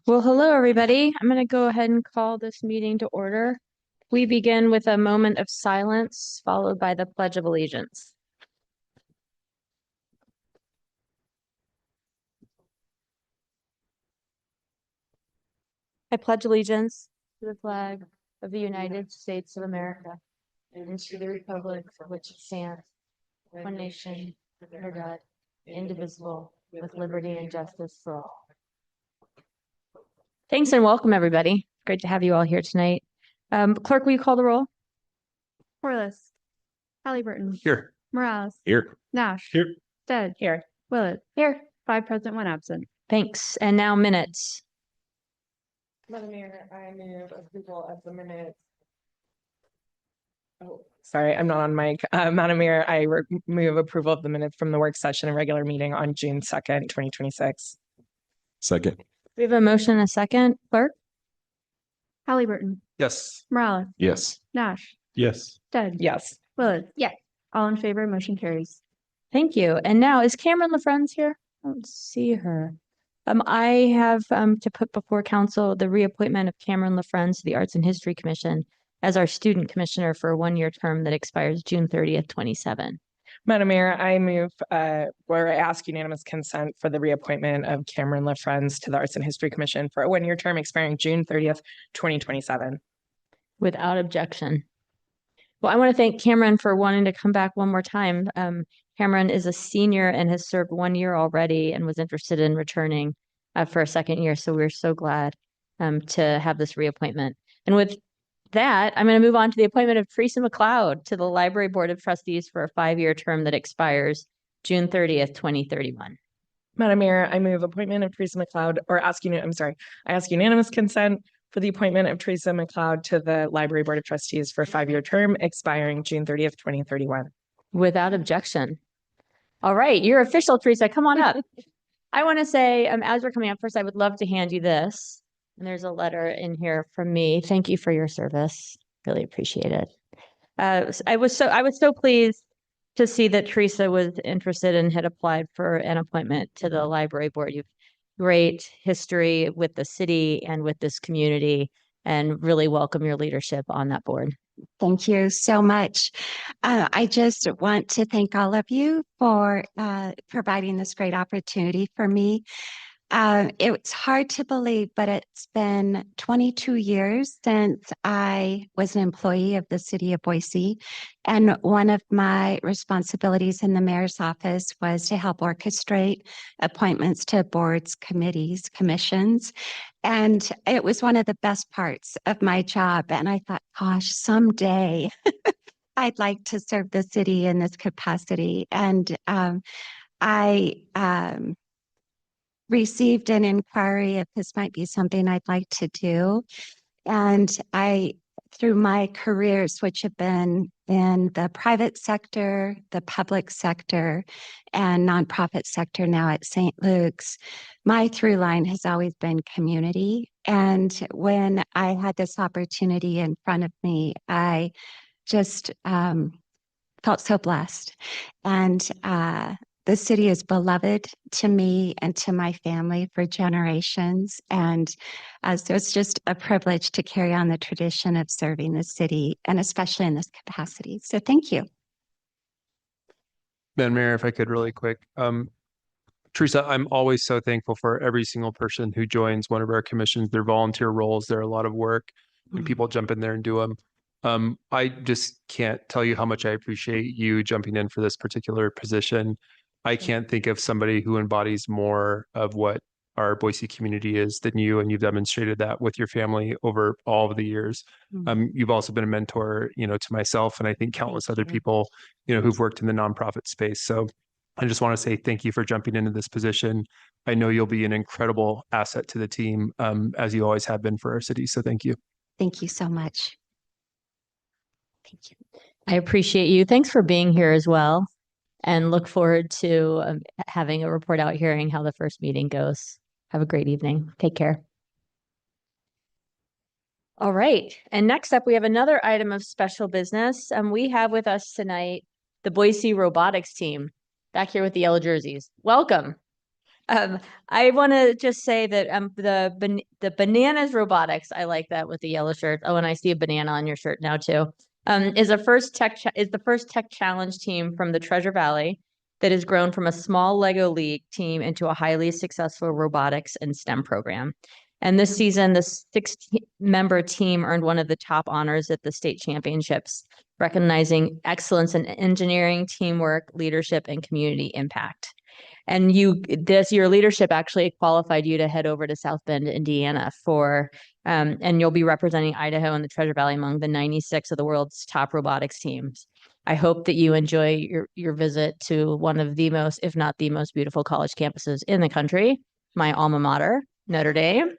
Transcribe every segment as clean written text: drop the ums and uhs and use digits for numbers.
Well, hello, everybody. I'm going to go ahead and call this meeting to order. We begin with a moment of silence, followed by the Pledge of Allegiance. I pledge allegiance to the flag of the United States of America and to the republic for which it stands, one nation, under God, indivisible, with liberty and justice for all. Thanks and welcome, everybody. Great to have you all here tonight. Clerk, will you call the roll? Corliss, Halliburton, Here. Morales, Here. Nash, Here. Stead, Here. Willett, Here. 5 present, 1 absent. Thanks. And now minutes. Madam Mayor, I move approval of the minutes. Oh, sorry, I'm not on mic. Madam Mayor, I move approval of the minutes from the work session and regular meeting on June 2nd, 2026. Second. We have a motion and a second. Clerk? Halliburton, Yes. Morales, Yes. Nash, Yes. Stead, Yes. Willett. Yes. All in favor, motion carries. Thank you. And now, is Cameron LaFrenz here? I don't see her. I have to put before council the reappointment of Cameron LaFrenz to the Arts and History Commission as our student commissioner for a one-year term that expires June 30th, 27. Madam Mayor, I move where I ask unanimous consent for the reappointment of Cameron LaFrenz to the Arts and History Commission for a one-year term expiring June 30th, 2027. Without objection. Well, I want to thank Cameron for wanting to come back one more time. Cameron is a senior and has served 1 year already and was interested in returning for a second year. So we're so glad to have this reappointment. And with that, I'm going to move on to the appointment of Teresa McLeod to the Library Board of Trustees for a 5-year term that expires June 30th, 2031. Madam Mayor, I move appointment of Teresa McLeod, or I ask unanimous consent for the appointment of Teresa McLeod to the Library Board of Trustees for a 5-year term expiring June 30th, 2031. Without objection. All right, you're official, Teresa. Come on up. I want to say, as we're coming up, first, I would love to hand you this. And there's a letter in here from me. Thank you for your service. Really appreciate it. I was so pleased to see that Teresa was interested and had applied for an appointment to the library board. You've great history with the city and with this community, and really welcome your leadership on that board. Thank you so much. I just want to thank all of you for providing this great opportunity for me. It's hard to believe, but it's been 22 years since I was an employee of the city of Boise. And one of my responsibilities in the mayor's office was to help orchestrate appointments to boards, committees, commissions. And it was one of the best parts of my job. And I thought, gosh, someday I'd like to serve the city in this capacity. And I received an inquiry if this might be something I'd like to do. And through my careers, which have been in the private sector, the public sector, and nonprofit sector now at St. Luke's, my through line has always been community. And when I had this opportunity in front of me, I just felt so blessed. And the city is beloved to me and to my family for generations. And so it's just a privilege to carry on the tradition of serving the city, and especially in this capacity. So thank you. Madam Mayor, if I could really quick. Teresa, I'm always so thankful for every single person who joins one of our commissions. They're volunteer roles. They're a lot of work, and people jump in there and do them. I just can't tell you how much I appreciate you jumping in for this particular position. I can't think of somebody who embodies more of what our Boise community is than you, and you've demonstrated that with your family over all of the years. You've also been a mentor, to myself, and I think countless other people, who've worked in the nonprofit space. So I just want to say thank you for jumping into this position. I know you'll be an incredible asset to the team, as you always have been for our city. So thank you. Thank you so much. Thank you. I appreciate you. Thanks for being here as well. And look forward to having a report out hearing how the first meeting goes. Have a great evening. Take care. All right. And next up, we have another item of special business. We have with us tonight the Boise robotics team back here with the yellow jerseys. Welcome. I want to just say that the bananas robotics, I like that with the yellow shirt. Oh, and I see a banana on your shirt now too. Is the first tech challenge team from the Treasure Valley that has grown from a small Lego League team into a highly successful robotics and STEM program. And this season, the 6-member team earned one of the top honors at the state championships, recognizing excellence in engineering, teamwork, leadership, and community impact. And your leadership actually qualified you to head over to South Bend, Indiana and you'll be representing Idaho and the Treasure Valley among the 96 of the world's top robotics teams. I hope that you enjoy your visit to one of the most, if not the most beautiful college campuses in the country, my alma mater, Notre Dame.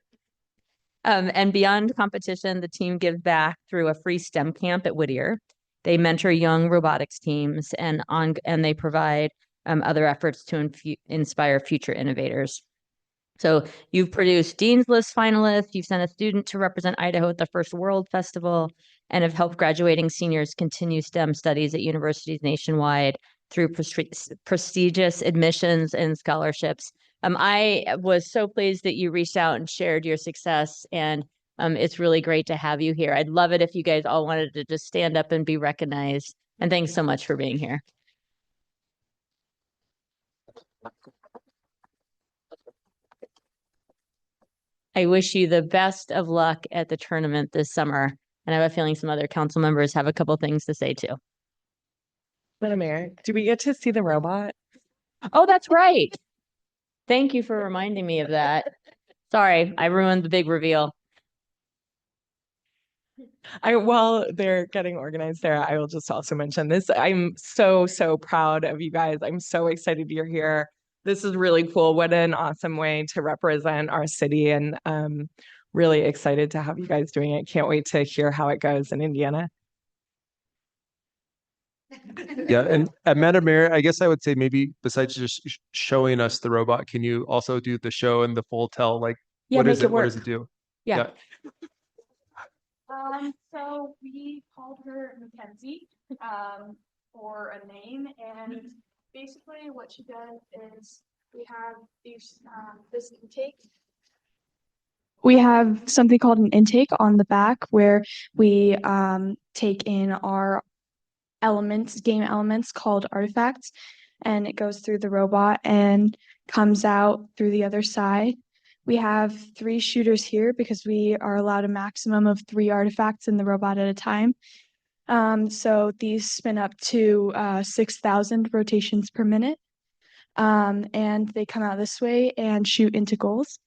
And beyond competition, the team gives back through a free STEM camp at Whittier. They mentor young robotics teams and they provide other efforts to inspire future innovators. So you've produced Dean's List finalists, you've sent a student to represent Idaho at the first World Festival, and have helped graduating seniors continue STEM studies at universities nationwide through prestigious admissions and scholarships. I was so pleased that you reached out and shared your success, and it's really great to have you here. I'd love it if you guys all wanted to just stand up and be recognized. And thanks so much for being here. I wish you the best of luck at the tournament this summer. And I have a feeling some other council members have a couple things to say too. Madam Mayor, do we get to see the robot? Oh, that's right. Thank you for reminding me of that. Sorry, I ruined the big reveal. While they're getting organized there, I will just also mention this. I'm so proud of you guys. I'm so excited you're here. This is really cool. What an awesome way to represent our city, and really excited to have you guys doing it. Can't wait to hear how it goes in Indiana. Yeah, and Madam Mayor, I guess I would say maybe besides just showing us the robot, can you also do the show and the full tell? Like, Yeah, what is make it? it What does work. it do? Yeah. So we called her Mackenzie, for a name, and basically what she does is we have this intake. We have something called an intake on the back where we take in our game elements called artifacts, and it goes through the robot and comes out through the other side. We have 3 shooters here because we are allowed a maximum of 3 artifacts in the robot at a time. So these spin up to 6,000 rotations per minute. And they come out this way and shoot into goals.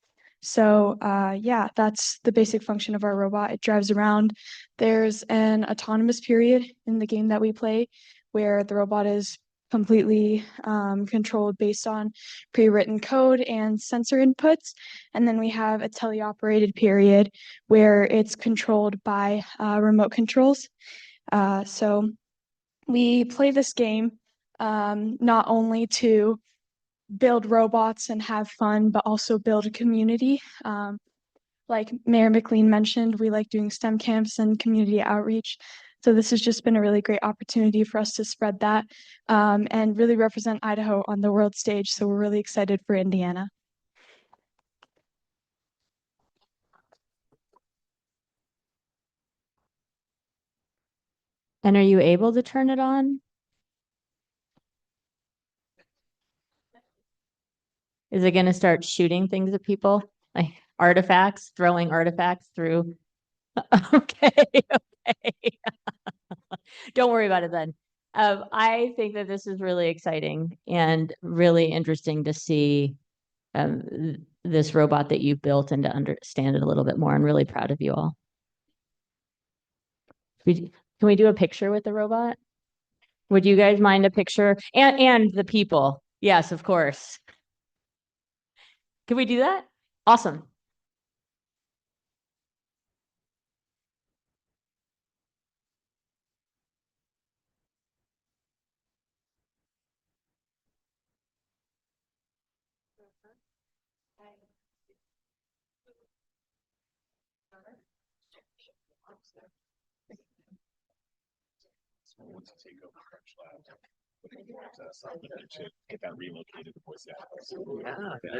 So yeah, that's the basic function of our robot. It drives around. There's an autonomous period in the game that we play where the robot is completely controlled based on pre-written code and sensor inputs. And then we have a teleoperated period where it's controlled by remote controls. So we play this game not only to build robots and have fun, but also build a community. Like Mayor McLean mentioned, we like doing STEM camps and community outreach. So this has just been a really great opportunity for us to spread that and really represent Idaho on the world stage. So we're really excited for Indiana. And are you able to turn it on? Is it going to start shooting things at people? Like artifacts, throwing artifacts through? Okay, okay. Don't worry about it then. I think that this is really exciting and really interesting to see this robot that you've built and to understand it a little bit more. I'm really proud of you all. Can we do a picture with the robot? Would you guys mind a picture? And the people. Yes, of course. Can we do that? Awesome. Get that relocated to Boise. I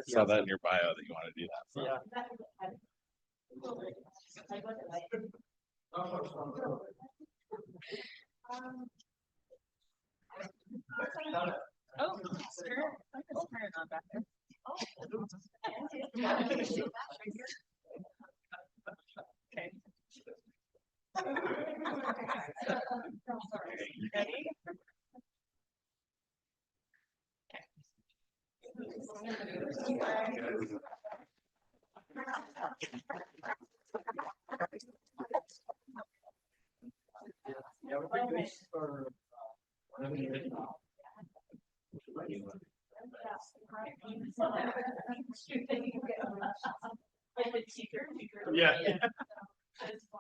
saw that in your bio that you want to do that. So. Yeah.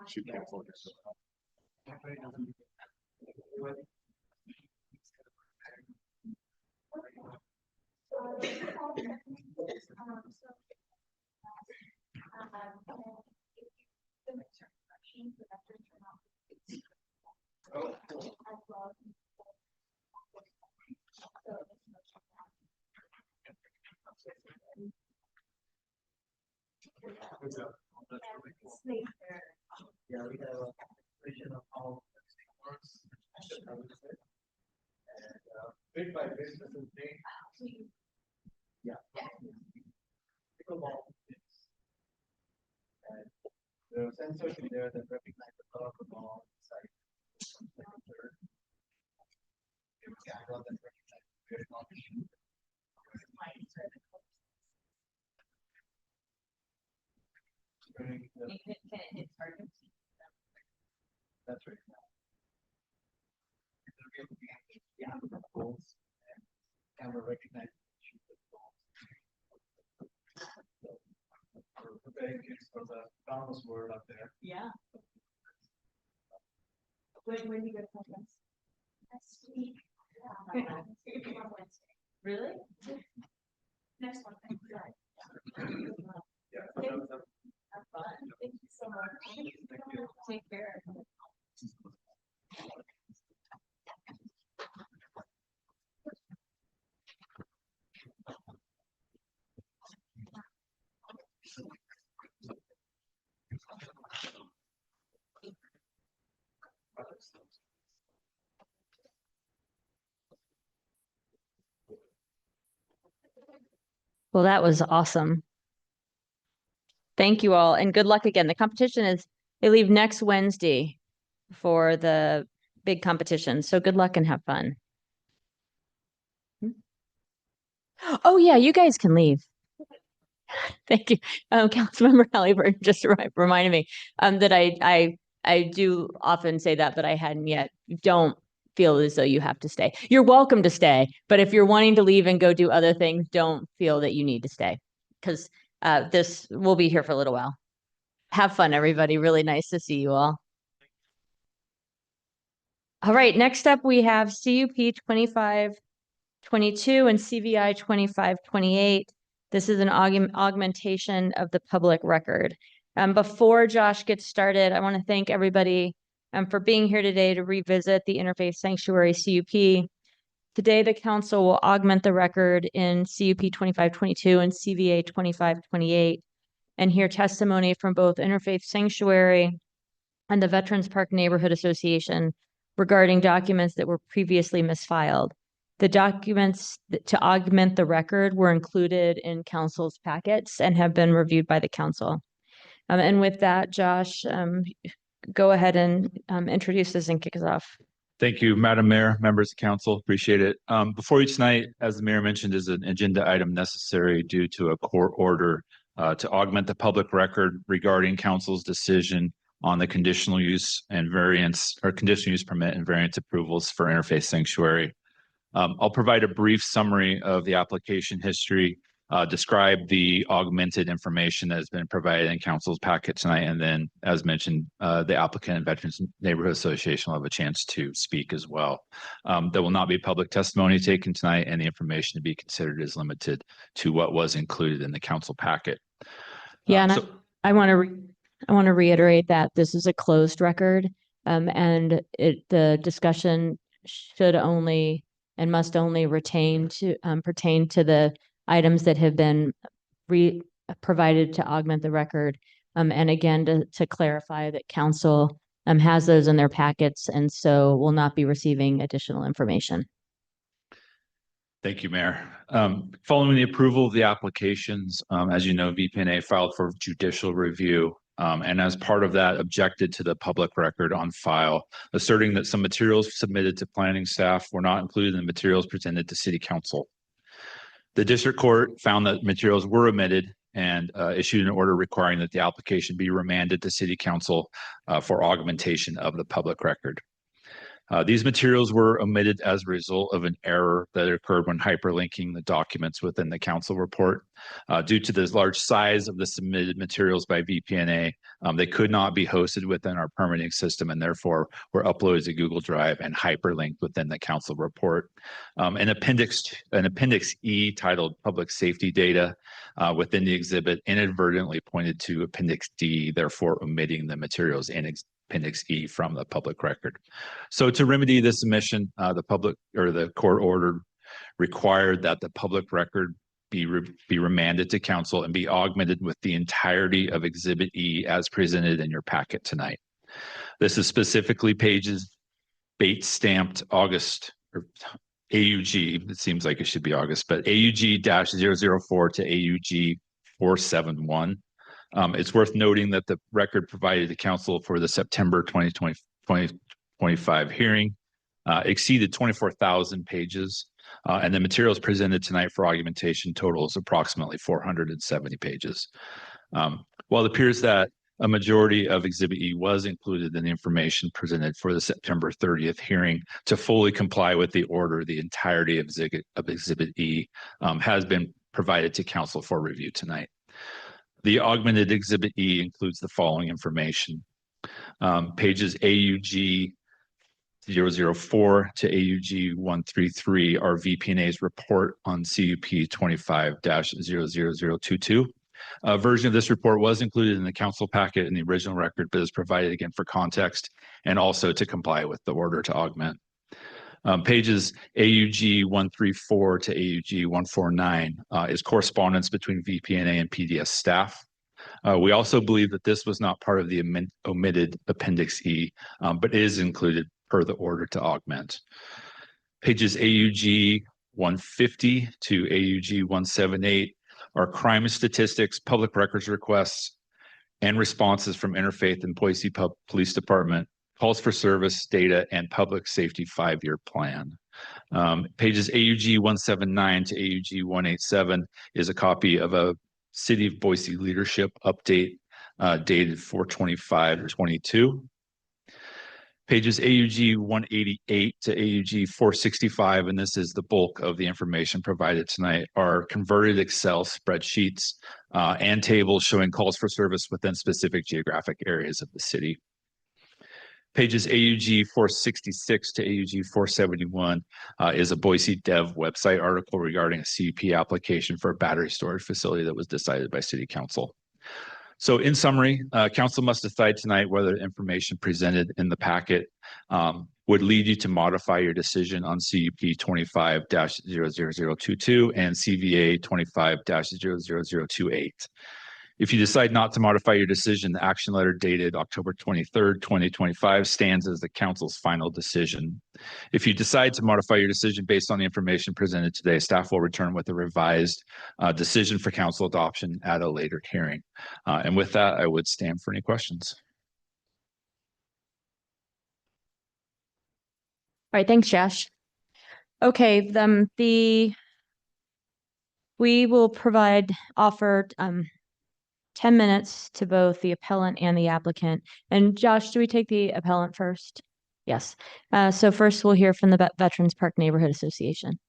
Shoot, careful. Yeah, we have a vision of how everything works. And bit by bit, this is big. Yeah. Pickleball is. And there are sensors in there that recognize the color of the ball inside. There's a camera that recognizes where it's on the shoe. That's right. Yeah, balls and camera recognizes the shoe with balls. We're preparing kids for the Thomas world up there. Yeah. When do you go to conference? Next week. On Wednesday. Really? Next one. Yeah. Have fun. Thank you so much. Take care. Well, that was awesome. Thank you all, and good luck again. The competition is, they leave next Wednesday for the big competition. So good luck and have fun. Oh yeah, you guys can leave. Thank you. Councilmember Halliburton just reminded me that I do often say that, but I hadn't yet. Don't feel as though you have to stay. You're welcome to stay, but if you're wanting to leave and go do other things, don't feel that you need to stay, because this will be here for a little while. Have fun, everybody. Really nice to see you all. All right, next up we have CUP 2522 and CVI 2528. This is an augmentation of the public record. Before Josh gets started, I want to thank everybody for being here today to revisit the Interfaith Sanctuary CUP. Today, the council will augment the record in CUP 2522 and CVA 2528 and hear testimony from both Interfaith Sanctuary and the Veterans Park Neighborhood Association regarding documents that were previously misfiled. The documents to augment the record were included in council's packets and have been reviewed by the council. And with that, Josh, go ahead and introduce this and kick us off. Thank you, Madam Mayor, members of council. Appreciate it. Before you tonight, as the mayor mentioned, is an agenda item necessary due to a court order to augment the public record regarding council's decision on the conditional use and variance or conditional use permit and variance approvals for Interfaith Sanctuary. I'll provide a brief summary of the application history, describe the augmented information that has been provided in council's packet tonight, and then, as mentioned, the applicant and Veterans Neighborhood Association will have a chance to speak as well. There will not be public testimony taken tonight, and the information to be considered is limited to what was included in the council packet. Yeah, and I want to reiterate that this is a closed record, and the discussion should only and must only pertain to the items that have been provided to augment the record. And again, to clarify that council has those in their packets and so will not be receiving additional information. Thank you, Mayor. Following the approval of the applications, as you know, VPNA filed for judicial review. And as part of that, objected to the public record on file, asserting that some materials submitted to planning staff were not included in the materials presented to City Council. The district court found that materials were omitted and issued an order requiring that the application be remanded to City Council for augmentation of the public record. These materials were omitted as a result of an error that occurred when hyperlinking the documents within the council report. Due to the large size of the submitted materials by VPNA, they could not be hosted within our permitting system and therefore were uploaded to Google Drive and hyperlinked within the council report. An appendix E titled Public Safety Data within the exhibit inadvertently pointed to Appendix D, therefore omitting the materials in Appendix E from the public record. So to remedy this omission, the court order required that the public record be remanded to council and be augmented with the entirety of Exhibit E as presented in your packet tonight. This is specifically pages Bates stamped August or AUG. It seems like it should be August, but AUG-004 to AUG-471. It's worth noting that the record provided to council for the September 2025 hearing exceeded 24,000 pages, and the materials presented tonight for augmentation totals approximately 470 pages. While it appears that a majority of Exhibit E was included in the information presented for the September 30th hearing, to fully comply with the order, the entirety of Exhibit E has been provided to council for review tonight. The augmented Exhibit E includes the following information. Pages AUG 004 to AUG 133 are VPNA's report on CUP 25-00022. A version of this report was included in the council packet in the original record, but is provided again for context and also to comply with the order to augment. Pages AUG 134 to AUG 149 is correspondence between VPNA and PDS staff. We also believe that this was not part of the omitted Appendix E, but is included per the order to augment. Pages AUG 150 to AUG 178 are crime statistics, public records requests, and responses from Interfaith and Boise Police Department, calls for service data, and public safety 5-year plan. Pages AUG 179 to AUG 187 is a copy of a City of Boise leadership update dated 4/25/22. Pages AUG 188 to AUG 465, and this is the bulk of the information provided tonight, are converted Excel spreadsheets and tables showing calls for service within specific geographic areas of the city. Pages AUG 466 to AUG 471 is a Boise Dev website article regarding a CUP application for a battery storage facility that was decided by City Council. So in summary, council must decide tonight whether the information presented in the packet would lead you to modify your decision on CUP 25-00022 and CVA 25-00028. If you decide not to modify your decision, the action letter dated October 23rd, 2025 stands as the council's final decision. If you decide to modify your decision based on the information presented today, staff will return with a revised decision for council adoption at a later hearing. And with that, I would stand for any questions. All right, thanks, Josh. Okay, we will offer 10 minutes to both the appellant and the applicant. And Josh, do we take the appellant first? Yes. So first we'll hear from the Veterans Park Neighborhood Association.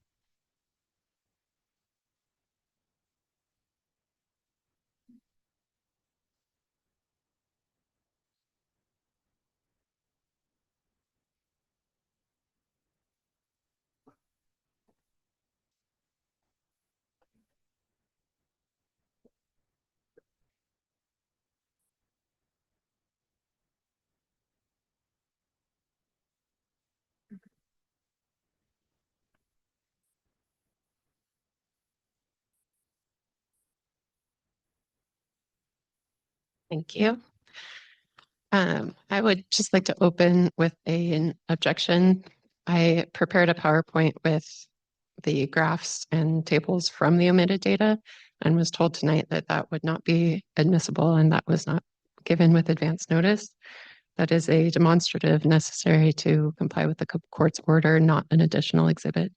Thank you. I would just like to open with an objection. I prepared a PowerPoint with the graphs and tables from the omitted data and was told tonight that that would not be admissible and that was not given with advance notice. That is a demonstrative necessary to comply with the court's order, not an additional exhibit.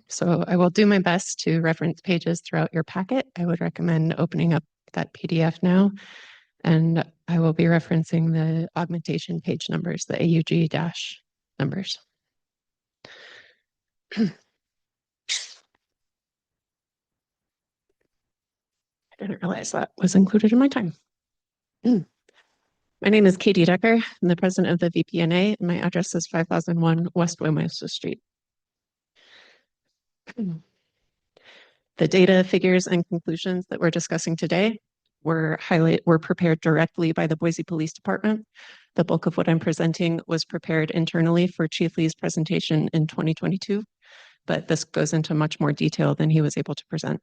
So I will do my best to reference pages throughout your packet. I would recommend opening up that PDF now. And I will be referencing the augmentation page numbers, the AUG dash numbers. I didn't realize that was included in my time. My name is Katie Decker. I'm the president of the VPNA, and my address is 5001 West Waymaster Street. The data, figures, and conclusions that we're discussing today were prepared directly by the Boise Police Department. The bulk of what I'm presenting was prepared internally for Chief Lee's presentation in 2022, but this goes into much more detail than he was able to present.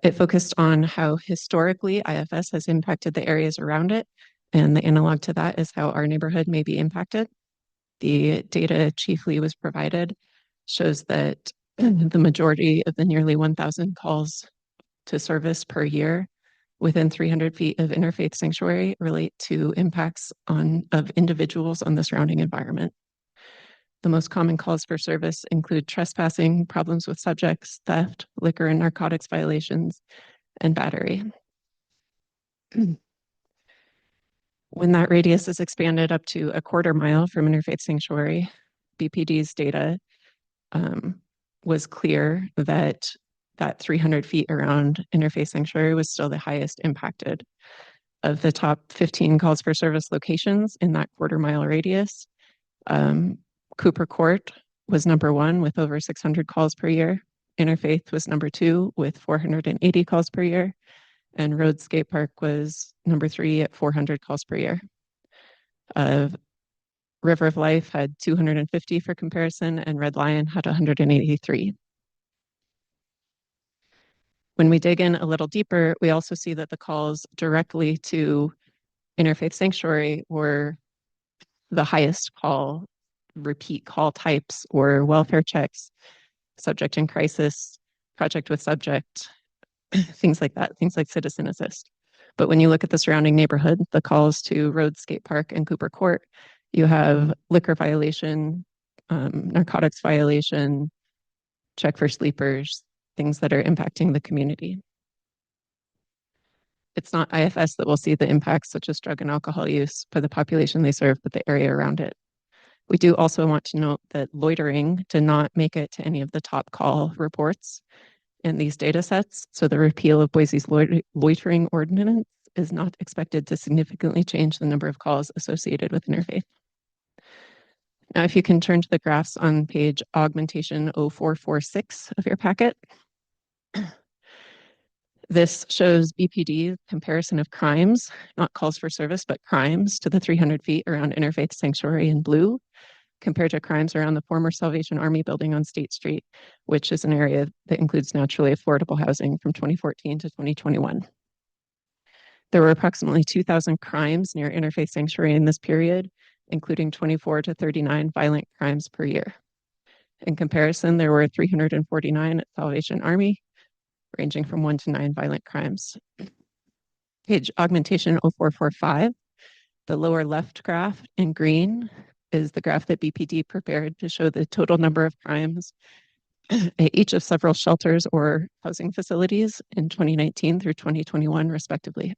It focused on how historically IFS has impacted the areas around it, and the analog to that is how our neighborhood may be impacted. The data Chief Lee was provided shows that the majority of the nearly 1,000 calls to service per year within 300 feet of interfaith sanctuary relate to impacts of individuals on the surrounding environment. The most common calls for service include trespassing, problems with subjects, theft, liquor and narcotics violations, and battery. When that radius is expanded up to a quarter mile from interfaith sanctuary, BPD's data was clear that 300 feet around interfaith sanctuary was still the highest impacted. Of the top 15 calls for service locations in that quarter mile radius, Cooper Court was number 1 with over 600 calls per year. Interfaith was number 2 with 480 calls per year. And Rhodes Skate Park was number 3 at 400 calls per year. River of Life had 250 for comparison, and Red Lion had 183. When we dig in a little deeper, we also see that the calls directly to Interfaith Sanctuary were the highest call, repeat call types, or welfare checks, subject in crisis, project with subject, things like that, things like citizen assist. But when you look at the surrounding neighborhood, the calls to Rhodes Skate Park and Cooper Court, you have liquor violation, narcotics violation, check for sleepers, things that are impacting the community. It's not IFS that will see the impacts such as drug and alcohol use for the population they serve, but the area around it. We do also want to note that loitering did not make it to any of the top call reports in these data sets. So the repeal of Boise's loitering ordinance is not expected to significantly change the number of calls associated with interfaith. Now, if you can turn to the graphs on page augmentation 0446 of your packet. This shows BPD comparison of crimes, not calls for service, but crimes to the 300 feet around Interfaith Sanctuary in blue, compared to crimes around the former Salvation Army building on State Street, which is an area that includes naturally affordable housing from 2014 to 2021. There were approximately 2,000 crimes near Interfaith Sanctuary in this period, including 24 to 39 violent crimes per year. In comparison, there were 349 at Salvation Army, ranging from 1 to 9 violent crimes. Page augmentation 0445, the lower left graph in green is the graph that BPD prepared to show the total number of crimes at each of several shelters or housing facilities in 2019 through 2021, respectively.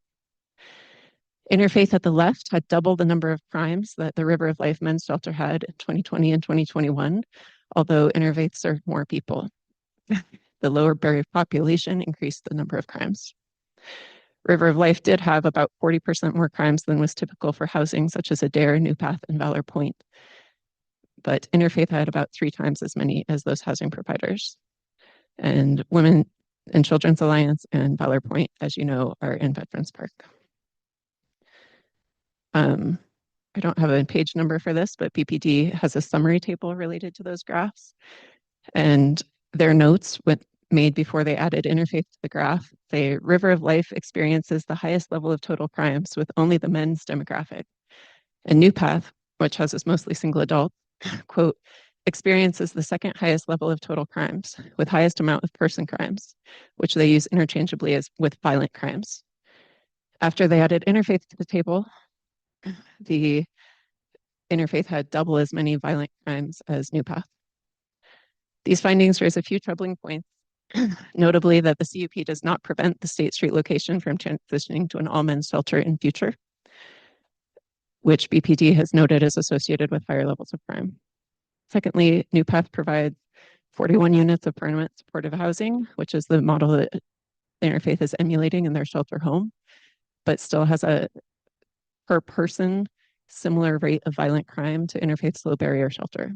Interfaith at the left had double the number of crimes that the River of Life Men's Shelter had in 2020 and 2021, although Interfaith served more people. The lower barrier population increased the number of crimes. River of Life did have about 40% more crimes than was typical for housing, such as Adair, New Path, and Valor Point. But Interfaith had about 3 times as many as those housing providers. And Women and Children's Alliance and Valor Point, as you know, are in Veterans Park. I don't have a page number for this, but BPD has a summary table related to those graphs. And their notes made before they added interfaith to the graph say River of Life experiences the highest level of total crimes with only the men's demographic. And New Path, which houses mostly single adults, quote, experiences the second highest level of total crimes with highest amount of person crimes, which they use interchangeably as with violent crimes. After they added interfaith to the table, the interfaith had double as many violent crimes as New Path. These findings raise a few troubling points, notably that the CUP does not prevent the State Street location from transitioning to an all-men's shelter in future, which BPD has noted is associated with higher levels of crime. Secondly, New Path provides 41 units of permanent supportive housing, which is the model that Interfaith is emulating in their shelter home, but still has a per person similar rate of violent crime to Interfaith's low barrier shelter.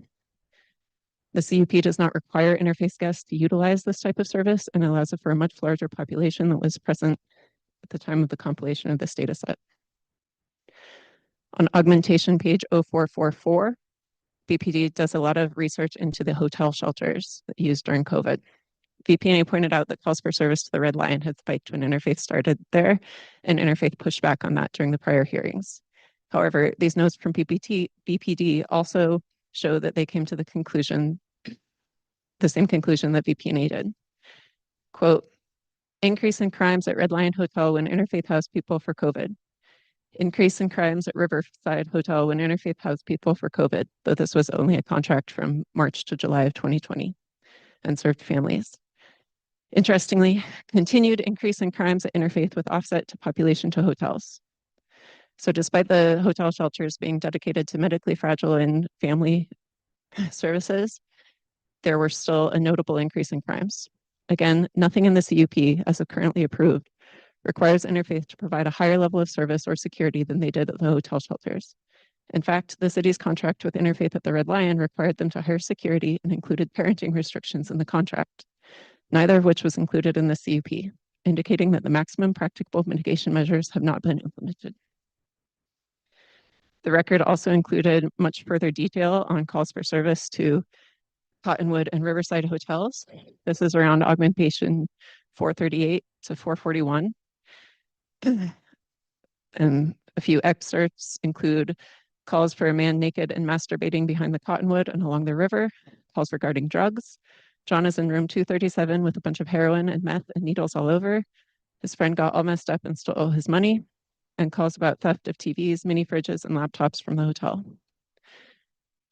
The CUP does not require interfaith guests to utilize this type of service and allows for a much larger population that was present at the time of the compilation of this data set. On augmentation page 0444, BPD does a lot of research into the hotel shelters used during COVID. VPNA pointed out that calls for service to the Red Lion had spiked when interfaith started there, and interfaith pushed back on that during the prior hearings. However, these notes from BPD also show that they came to the conclusion, the same conclusion that VPNA did. Quote, increase in crimes at Red Lion Hotel when interfaith housed people for COVID. Increase in crimes at Riverside Hotel when interfaith housed people for COVID, though this was only a contract from March to July of 2020 and served families. Interestingly, continued increase in crimes at interfaith with offset to population to hotels. So despite the hotel shelters being dedicated to medically fragile and family services, there were still a notable increase in crimes. Again, nothing in the CUP, as of currently approved, requires interfaith to provide a higher level of service or security than they did at the hotel shelters. In fact, the city's contract with interfaith at the Red Lion required them to hire security and included parenting restrictions in the contract, neither of which was included in the CUP, indicating that the maximum practicable mitigation measures have not been implemented. The record also included much further detail on calls for service to Cottonwood and Riverside hotels. This is around augmentation 438 to 441. And a few excerpts include calls for a man naked and masturbating behind the Cottonwood and along the river, calls regarding drugs. John is in room 237 with a bunch of heroin and meth and needles all over. His friend got all messed up and stole his money, and calls about theft of TVs, mini fridges, and laptops from the hotel.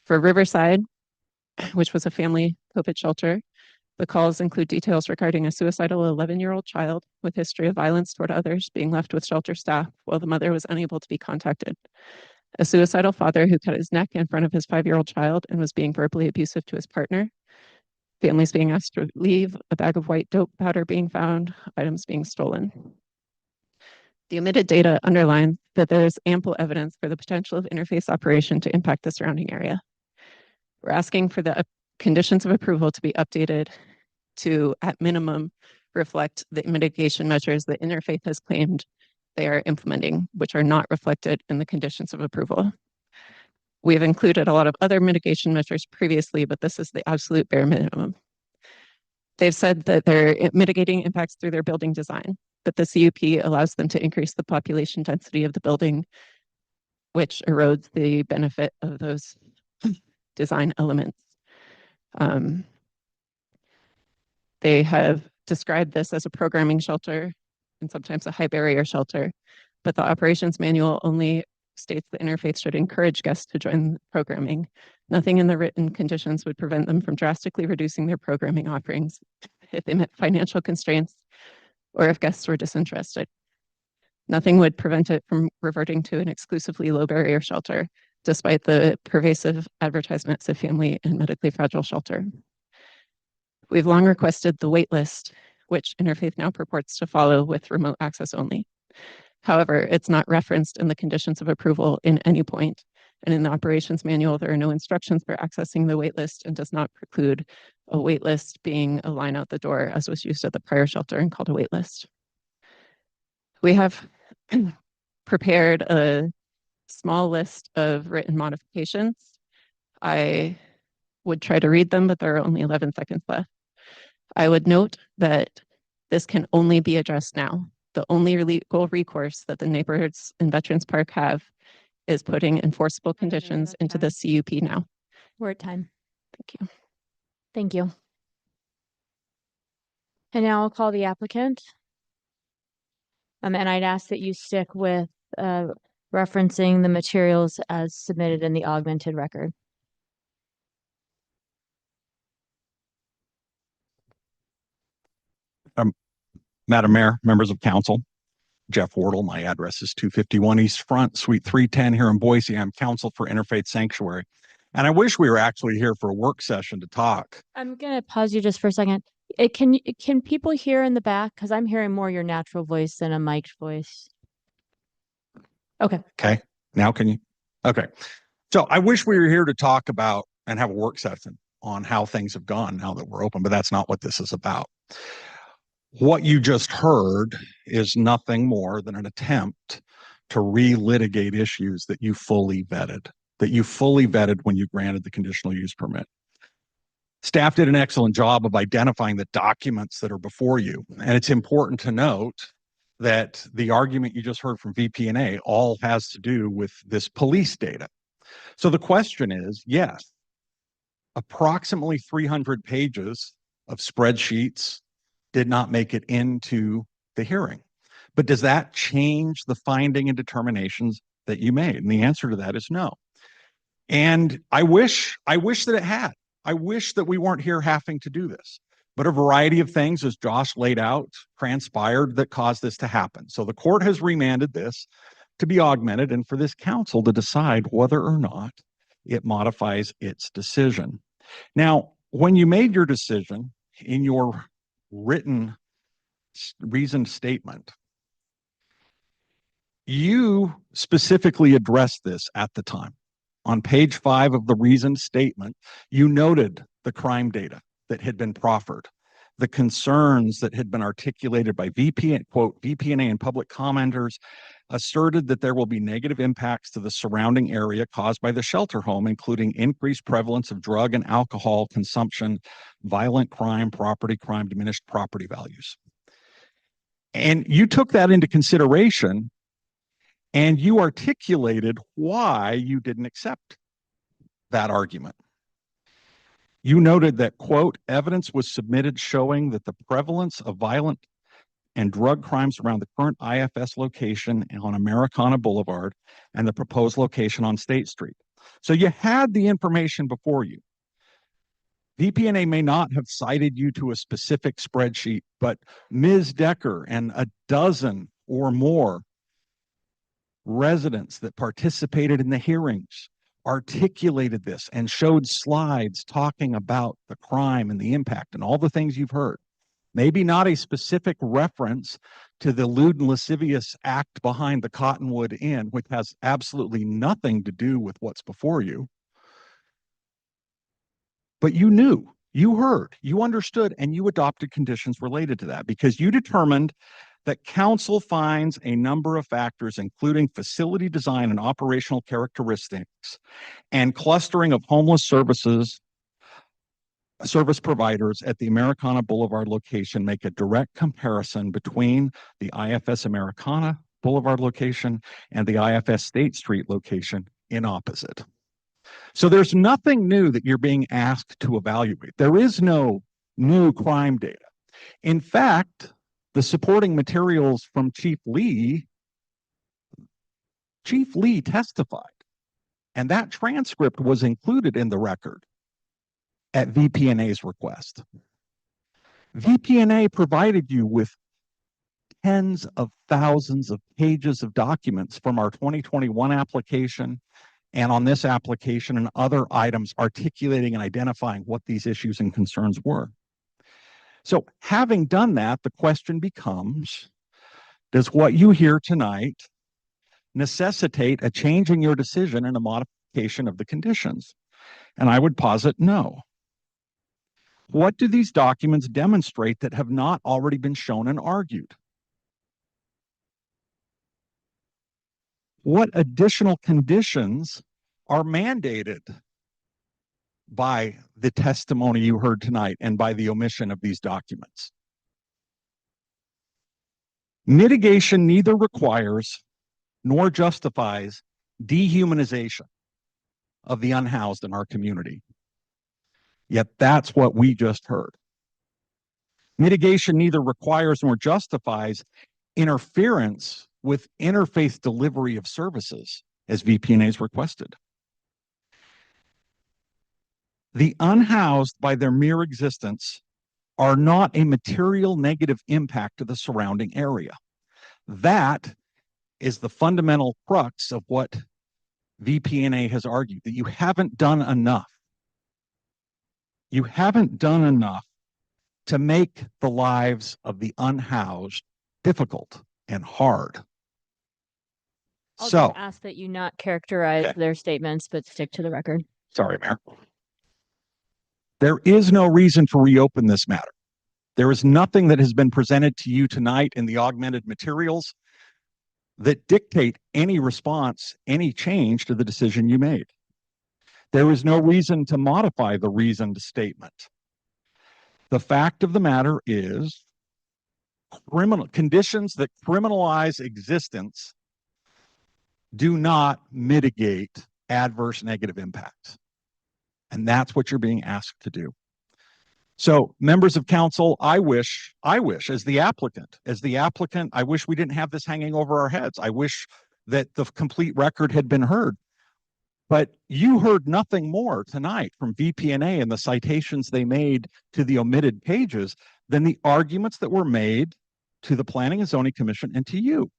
For Riverside, which was a family COVID shelter, the calls include details regarding a suicidal 11-year-old child with history of violence toward others being left with shelter staff while the mother was unable to be contacted. A suicidal father who cut his neck in front of his 5-year-old child and was being verbally abusive to his partner. Families being asked to leave, a bag of white dope powder being found, items being stolen. The omitted data underlines that there is ample evidence for the potential of interface operation to impact the surrounding area. We're asking for the conditions of approval to be updated to, at minimum, reflect the mitigation measures that Interfaith has claimed they are implementing, which are not reflected in the conditions of approval. We have included a lot of other mitigation measures previously, but this is the absolute bare minimum. They've said that they're mitigating impacts through their building design, but the CUP allows them to increase the population density of the building, which erodes the benefit of those design elements. They have described this as a programming shelter and sometimes a high barrier shelter, but the operations manual only states the interfaith should encourage guests to join programming. Nothing in the written conditions would prevent them from drastically reducing their programming offerings if they met financial constraints or if guests were disinterested. Nothing would prevent it from reverting to an exclusively low barrier shelter, despite the pervasive advertisements of family and medically fragile shelter. We've long requested the wait list, which Interfaith now purports to follow with remote access only. However, it's not referenced in the conditions of approval in any point, and in the operations manual, there are no instructions for accessing the wait list and does not preclude a wait list being a line out the door as was used at the prior shelter and called a wait list. We have prepared a small list of written modifications. I would try to read them, but there are only 11 seconds left. I would note that this can only be addressed now. The only legal recourse that the neighborhoods in Veterans Park have is putting enforceable conditions into the CUP now. We're at time. Thank you. Thank you. And now I'll call the applicant. And I'd ask that you stick with referencing the materials as submitted in the augmented record. Madam Mayor, members of council, Jeff Wardle. My address is 251 East Front, Suite 310 here in Boise. I'm counsel for Interfaith Sanctuary. And I wish we were actually here for a work session to talk. I'm going to pause you just for a second. Can people hear in the back? Because I'm hearing more your natural voice than a mic'd voice. Okay. Okay. Now can you? Okay. So I wish we were here to talk about and have a work session on how things have gone now that we're open, but that's not what this is about. What you just heard is nothing more than an attempt to relitigate issues that you fully vetted when you granted the conditional use permit. Staff did an excellent job of identifying the documents that are before you. And it's important to note that the argument you just heard from VP&A all has to do with this police data. So the question is, yes, approximately 300 pages of spreadsheets did not make it into the hearing. But does that change the finding and determinations that you made? And the answer to that is no. And I wish that it had. I wish that we weren't here having to do this. But a variety of things, as Josh laid out, transpired that caused this to happen. So the court has remanded this to be augmented and for this council to decide whether or not it modifies its decision. Now, when you made your decision in your written reasoned statement, you specifically addressed this at the time. On page 5 of the reasoned statement, you noted the crime data that had been proffered, the concerns that had been articulated by VP&A and public commenters asserted that there will be negative impacts to the surrounding area caused by the shelter home, including increased prevalence of drug and alcohol consumption, violent crime, property crime, diminished property values. And you took that into consideration and you articulated why you didn't accept that argument. You noted that, quote, evidence was submitted showing that the prevalence of violent and drug crimes around the current IFS location on Americana Boulevard and the proposed location on State Street. So you had the information before you. VP&A may not have cited you to a specific spreadsheet, but Ms. Decker and a dozen or more residents that participated in the hearings articulated this and showed slides talking about the crime and the impact and all the things you've heard. Maybe not a specific reference to the lewd and lascivious act behind the Cottonwood Inn, which has absolutely nothing to do with what's before you. But you knew, you heard, you understood, and you adopted conditions related to that because you determined that council finds a number of factors, including facility design and operational characteristics and clustering of homeless service providers at the Americana Boulevard location make a direct comparison between the IFS Americana Boulevard location and the IFS State Street location in opposite. So there's nothing new that you're being asked to evaluate. There is no new crime data. In fact, the supporting materials from Chief Lee testified, and that transcript was included in the record at VP&A's request. VP&A provided you with tens of thousands of pages of documents from our 2021 application and on this application and other items articulating and identifying what these issues and concerns were. So having done that, the question becomes, does what you hear tonight necessitate a change in your decision and a modification of the conditions? And I would posit no. What do these documents demonstrate that have not already been shown and argued? What additional conditions are mandated by the testimony you heard tonight and by the omission of these documents. Mitigation neither requires nor justifies dehumanization of the unhoused in our community. Yet that's what we just heard. Mitigation neither requires nor justifies interference with interfaith delivery of services, as VPNA's requested. The unhoused, by their mere existence, are not a material negative impact to the surrounding area. That is the fundamental crux of what VPNA has argued, that you haven't done enough. You haven't done enough to make the lives of the unhoused difficult and hard. I'll So, just ask that you not characterize Okay. their statements, but stick to the record. sorry, Mayor. There is no reason to reopen this matter. There is nothing that has been presented to you tonight in the augmented materials that dictate any response, any change to the decision you made. There is no reason to modify the reasoned statement. The fact of the matter is, criminal conditions that criminalize existence do not mitigate adverse negative impacts. And that's what you're being asked to do. So, members of council, I wish, as the applicant, I wish we didn't have this hanging over our heads. I wish that the complete record had been heard. But you heard nothing more tonight from VPNA and the citations they made to the omitted pages than the arguments that were made to the Planning and Zoning Commission and to you.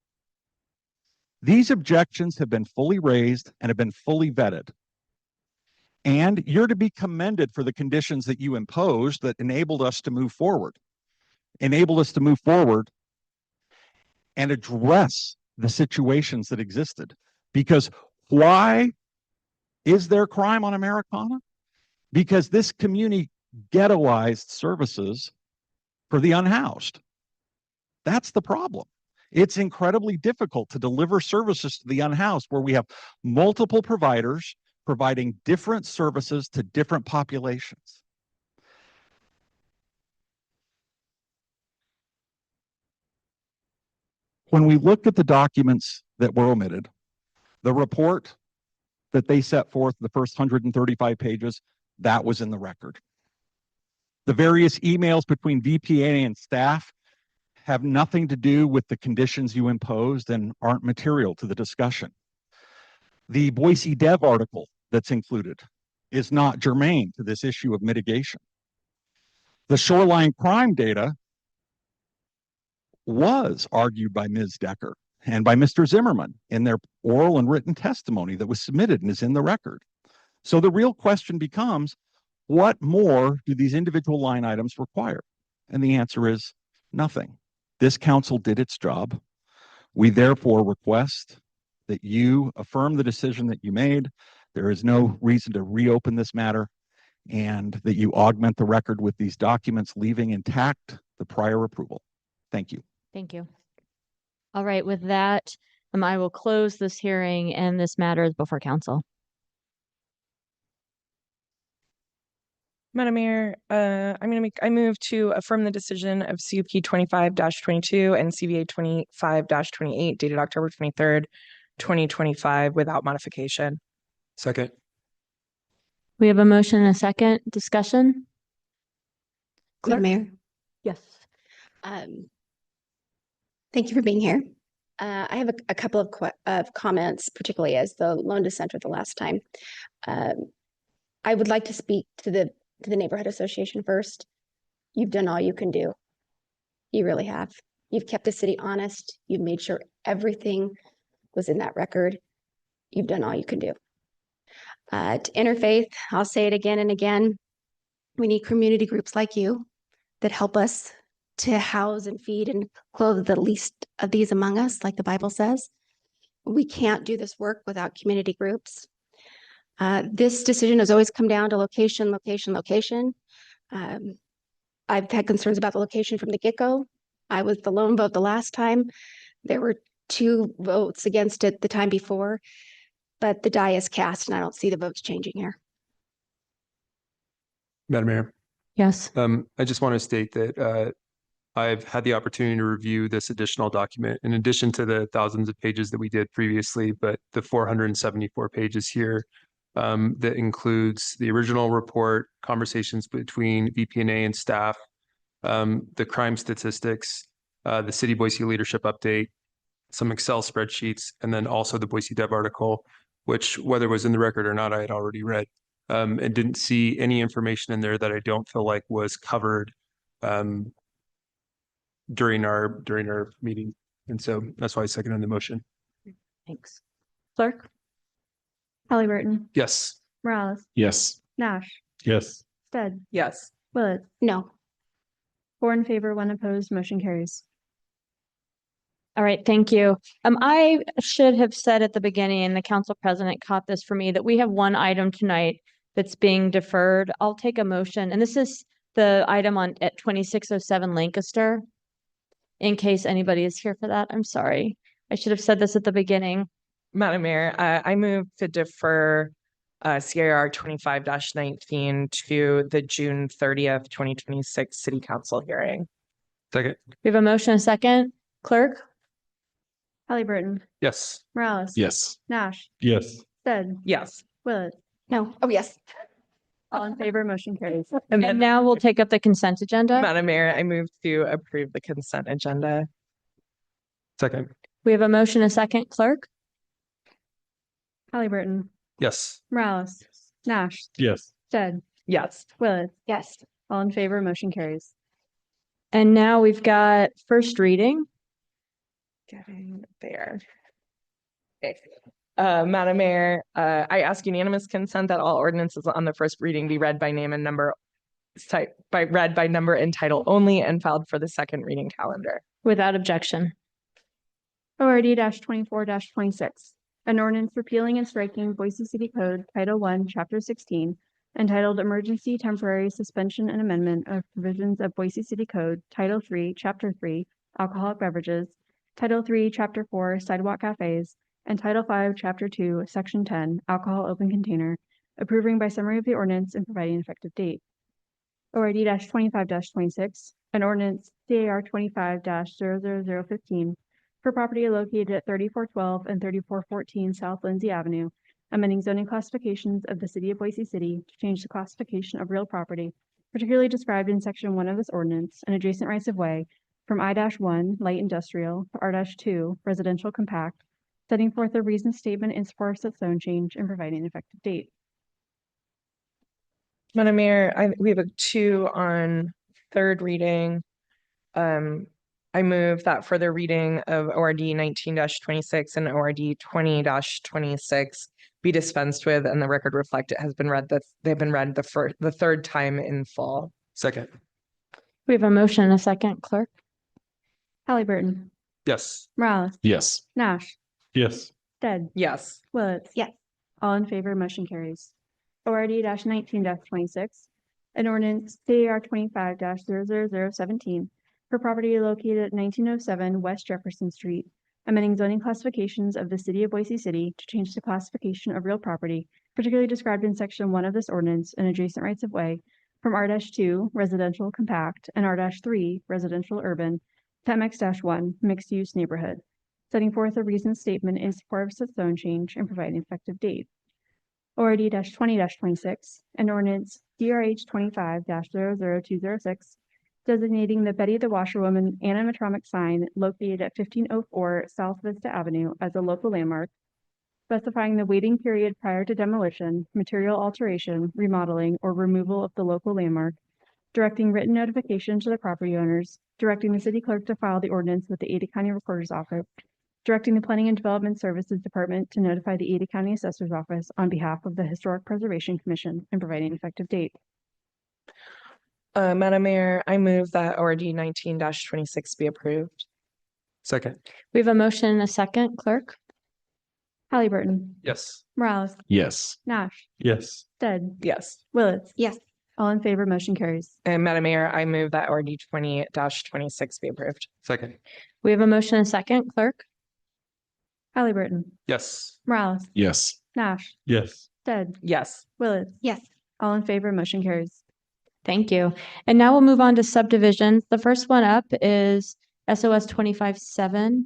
These objections have been fully raised and have been fully vetted. And you're to be commended for the conditions that you imposed that enabled us to move forward, and address the situations that existed. Because why is there crime on Americana? Because this community ghettoized services for the unhoused. That's the problem. It's incredibly difficult to deliver services to the unhoused where we have multiple providers providing different services to different populations. When we look at the documents that were omitted, the report that they set forth, the first 135 pages, that was in the record. The various emails between VPNA and staff have nothing to do with the conditions you imposed and aren't material to the discussion. The Boise Dev article that's included is not germane to this issue of mitigation. The shoreline crime data was argued by Ms. Decker and by Mr. Zimmerman in their oral and written testimony that was submitted and is in the record. So the real question becomes, what more do these individual line items require? And the answer is nothing. This council did its job. We therefore request that you affirm the decision that you made. There is no reason to reopen this matter, and that you augment the record with these documents, leaving intact the prior approval. Thank you. Thank you. All right, with that, I will close this hearing and this matter is before council. Madam Mayor, I move to affirm the decision of CUP 25-22 and CBA 25-28 dated October 23rd, 2025 without modification. Second. We have a motion and a second discussion. Madam Mayor, Yes. thank you for being here. I have a couple of comments, particularly as the lone dissenter the last time. I would like to speak to the neighborhood association first. You've done all you can do. You really have. You've kept the city honest. You've made sure everything was in that record. You've done all you can do. To interfaith, I'll say it again and again. We need community groups like you that help us to house and feed and clothe the least of these among us, like the Bible says. We can't do this work without community groups. This decision has always come down to location, location, location. I've had concerns about the location from the get-go. I was the lone vote the last time. There were 2 votes against it the time before, but the die is cast and I don't see the votes changing here. Madam Mayor, Yes. I just want to state that I've had the opportunity to review this additional document in addition to the thousands of pages that we did previously, but the 474 pages here that includes the original report, conversations between VPNA and staff, the crime statistics, the City Boise leadership update, some Excel spreadsheets, and then also the Boise Dev article, which whether it was in the record or not, I had already read. And didn't see any information in there that I don't feel like was covered during our meeting. And so that's why I seconded the motion. Thanks. Clerk? Halliburton, Yes. Morales, Yes. Nash, Yes. Stead, Yes. Willetts. No. 4 in favor, 1 opposed, motion carries. All right, thank you. I should have said at the beginning, and the council president caught this for me, that we have one item tonight that's being deferred. I'll take a motion, and this is the item on at 2607 Lancaster. In case anybody is here for that, I'm sorry. I should have said this at the beginning. Madam Mayor, I move to defer CIR 25-19 to the June 30th, 2026 City Council hearing. Second. We have a motion, a second. Clerk? Halliburton, Yes. Morales. Yes. Nash, Yes. Stead, Yes. Willetts. No. Oh, yes. All in favor, motion carries. And And then, now we'll take up the consent agenda. Madam Mayor, I move to approve the consent agenda. Second. We have a motion, a second. Clerk? Halliburton, Yes. Morales, Nash, Yes. Stead, Yes. Willetts. Yes. All in favor, motion carries. And now we've got first reading. Getting there. Okay. Madam Mayor, I ask unanimous consent that all ordinances on the first reading be read by name and number, read by number and title only and filed for the second reading calendar. Without objection. ORD 24-26, an ordinance repealing and striking Boise City Code Title I, Chapter 16, entitled Emergency Temporary Suspension and Amendment of Provisions of Boise City Code Title III, Chapter 3, Alcoholic Beverages, Title III, Chapter 4, Sidewalk Cafes, and Title V, Chapter 2, Section 10, Alcohol Open Container, approving by summary of the ordinance and providing an effective date. ORD 25-26, an ordinance CAR 25-00015 for property located at 3412 and 3414 South Lindsay Avenue, amending zoning classifications of the city of Boise City to change the classification of real property, particularly described in Section 1 of this ordinance, and adjacent rights of way from I-1 light industrial to R-2 residential compact, setting forth a reasoned statement in support of such zone change and providing an effective date. Madam Mayor, we have a 2 on third reading. I move that further reading of ORD 19-26 and ORD 20-26 be dispensed with, and the record reflect it has been read, that they've been read the third time in full. Second. We have a motion, a second. Clerk? Halliburton, Yes. Morales, Yes. Nash, Yes. Stead, Yes. Willetts. Yes. All in favor, motion carries. ORD 19-26, an ordinance CAR 25-00017 for property located at 1907 West Jefferson Street, amending zoning classifications of the city of Boise City to change the classification of real property, particularly described in Section 1 of this ordinance and adjacent rights of way from R-2 residential compact and R-3 residential urban to MX-1 mixed use neighborhood, setting forth a reasoned statement in support of such zone change and providing an effective date. ORD 20-26, an ordinance DRH 25-00206, designating the Betty the Washerwoman animatronic sign located at 1504 South Vista Avenue as a local landmark, specifying the waiting period prior to demolition, material alteration, remodeling, or removal of the local landmark, directing written notification to the property owners, directing the city clerk to file the ordinance with the Ada County Recorder's Office, directing the Planning and Development Services Department to notify the Ada County Assessor's Office on behalf of the Historic Preservation Commission and providing an effective date. Madam Mayor, I move that ORD 19-26 be approved. Second. We have a motion, a second. Clerk? Halliburton, Yes. Morales, Yes. Nash, Yes. Stead, Yes. Willetts. Yes. All in favor, motion carries. And Madam Mayor, I move that ORD 20-26 be approved. Second. We have a motion, a second. Clerk? Halliburton, Yes. Morales, Yes. Nash, Yes. Stead, Yes. Willetts. Yes. All in favor, motion carries. Thank you. And now we'll move on to subdivisions. The first one up is SOS 25-7.